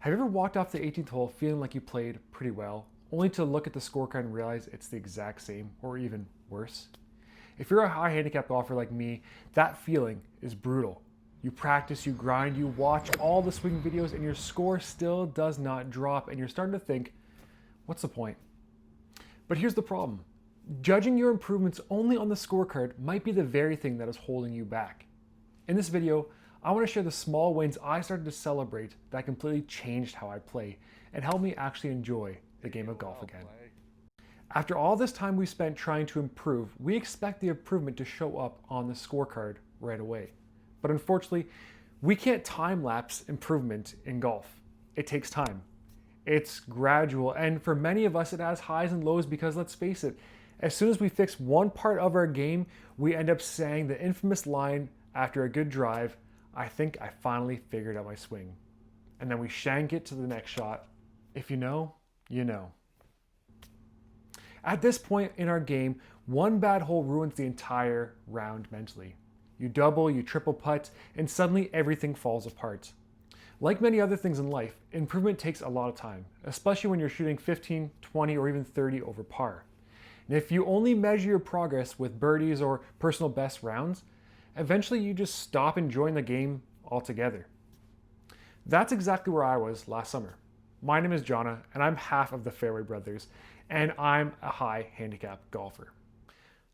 Have you ever walked off the 18th hole feeling like you played pretty well, only to look at the scorecard and realize it's the exact same or even worse? If you're a high handicap golfer like me, that feeling is brutal. You practice, you grind, you watch all the swing videos, and your score still does not drop, and you're starting to think, what's the point? But here's the problem. Judging your improvements only on the scorecard might be the very thing that is holding you back. In this video, I want to share the small wins I started to celebrate that completely changed how I play and helped me actually enjoy the game of golf again. After all this time we spent trying to improve, we expect the improvement to show up on the scorecard right away. But unfortunately, we can't time-lapse improvement in golf. It takes time. It's gradual, and for many of us, it has highs and lows because, let's face it, as soon as we fix one part of our game, we end up saying the infamous line after a good drive, "I think I finally figured out my swing." And then we shank it to the next shot. If you know, you know. At this point in our game, one bad hole ruins the entire round mentally. You double, you triple putt, and suddenly everything falls apart. Like many other things in life, improvement takes a lot of time, especially when you're shooting 15, 20, or even 30 over par. And if you only measure your progress with birdies or personal best rounds, eventually you just stop enjoying the game altogether. That's exactly where I was last summer. My name is Jonna, and I'm half of the Fairway Brothers, and I'm a high handicap golfer.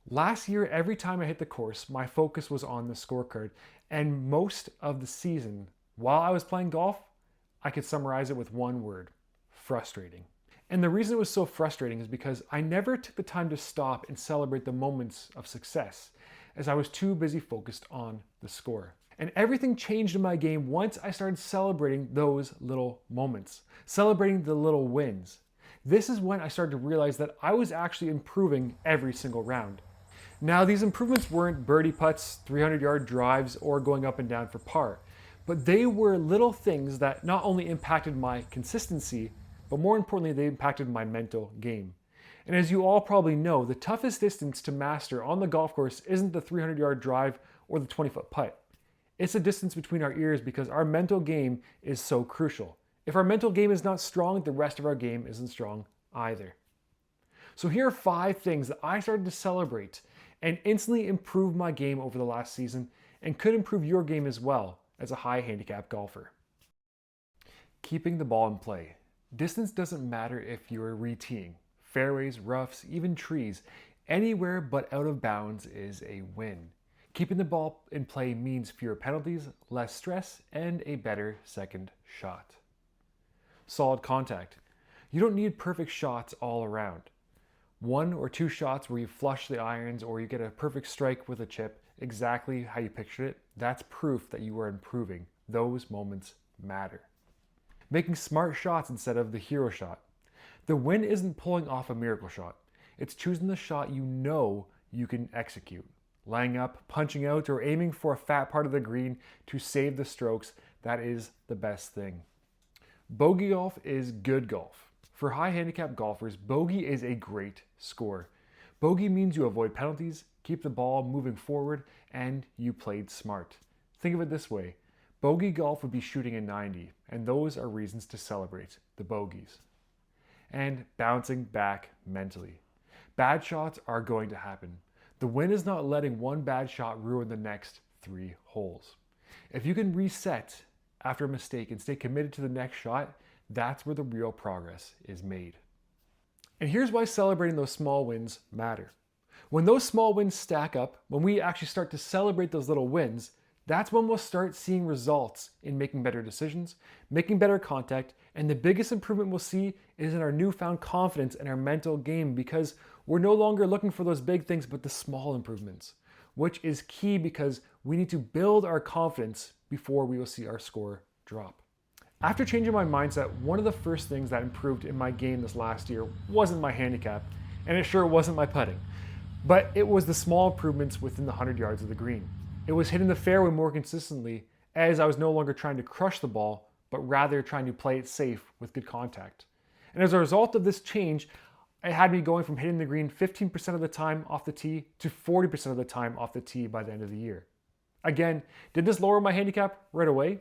Last year, every time I hit the course, my focus was on the scorecard, and most of the season, while I was playing golf, I could summarize it with one word: frustrating. And the reason it was so frustrating is because I never took the time to stop and celebrate the moments of success, as I was too busy focused on the score. And everything changed in my game once I started celebrating those little moments, celebrating the little wins. This is when I started to realize that I was actually improving every single round. Now, these improvements weren't birdie putts, 300-yard drives, or going up and down for par, but they were little things that not only impacted my consistency, but more importantly, they impacted my mental game. And as you all probably know, the toughest distance to master on the golf course isn't the 300-yard drive or the 20-foot putt. It's the distance between our ears because our mental game is so crucial. If our mental game is not strong, the rest of our game isn't strong either. So here are 5 things that I started to celebrate and instantly improved my game over the last season and could improve your game as well as a high handicap golfer. Keeping the ball in play. Distance doesn't matter if you're re-teeing. Fairways, roughs, even trees, anywhere but out of bounds is a win. Keeping the ball in play means fewer penalties, less stress, and a better second shot. Solid contact. You don't need perfect shots all around. 1 or 2 shots where you flush the irons or you get a perfect strike with a chip, exactly how you pictured it, that's proof that you are improving. Those moments matter. Making smart shots instead of the hero shot. The win isn't pulling off a miracle shot. It's choosing the shot you know you can execute. Laying up, punching out, or aiming for a fat part of the green to save the strokes, that is the best thing. Bogey golf is good golf. For high handicap golfers, bogey is a great score. Bogey means you avoid penalties, keep the ball moving forward, and you played smart. Think of it this way. Bogey golf would be shooting a 90, and those are reasons to celebrate the bogeys. And bouncing back mentally. Bad shots are going to happen. The win is not letting one bad shot ruin the next 3 holes. If you can reset after a mistake and stay committed to the next shot, that's where the real progress is made. And here's why celebrating those small wins matter. When those small wins stack up, when we actually start to celebrate those little wins, that's when we'll start seeing results in making better decisions, making better contact, and the biggest improvement we'll see is in our newfound confidence in our mental game because we're no longer looking for those big things but the small improvements, which is key because we need to build our confidence before we will see our score drop. After changing my mindset, one of the first things that improved in my game this last year wasn't my handicap, and it sure wasn't my putting, but it was the small improvements within the 100 yards of the green. It was hitting the fairway more consistently as I was no longer trying to crush the ball, but rather trying to play it safe with good contact. And as a result of this change, it had me going from hitting the green 15% of the time off the tee to 40% of the time off the tee by the end of the year. Again, did this lower my handicap right away?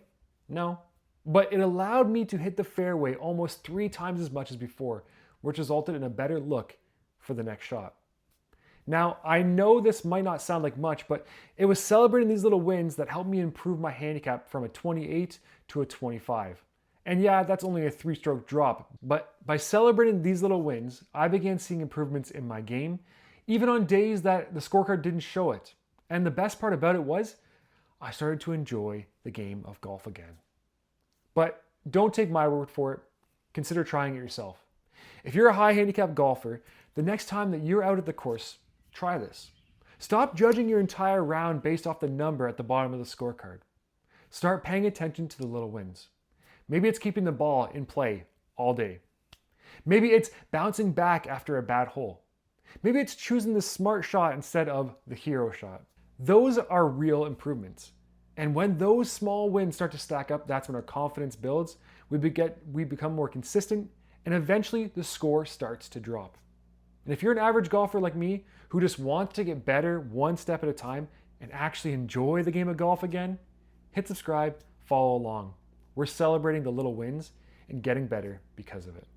No, But it allowed me to hit the fairway almost 3 times as much as before, which resulted in a better look for the next shot. Now, I know this might not sound like much, but it was celebrating these little wins that helped me improve my handicap from a 28 to a 25. And yeah, that's only a 3-stroke drop, but by celebrating these little wins, I began seeing improvements in my game, even on days that the scorecard didn't show it. And the best part about it was, I started to enjoy the game of golf again. But don't take my word for it, consider trying it yourself. If you're a high handicap golfer, the next time that you're out at the course, try this. Stop judging your entire round based off the number at the bottom of the scorecard. Start paying attention to the little wins. Maybe it's keeping the ball in play all day. Maybe it's bouncing back after a bad hole. Maybe it's choosing the smart shot instead of the hero shot. Those are real improvements. And when those small wins start to stack up, that's when our confidence builds, we become more consistent, and eventually the score starts to drop. And if you're an average golfer like me who just wants to get better one step at a time and actually enjoy the game of golf again, hit subscribe, follow along. We're celebrating the little wins and getting better because of it.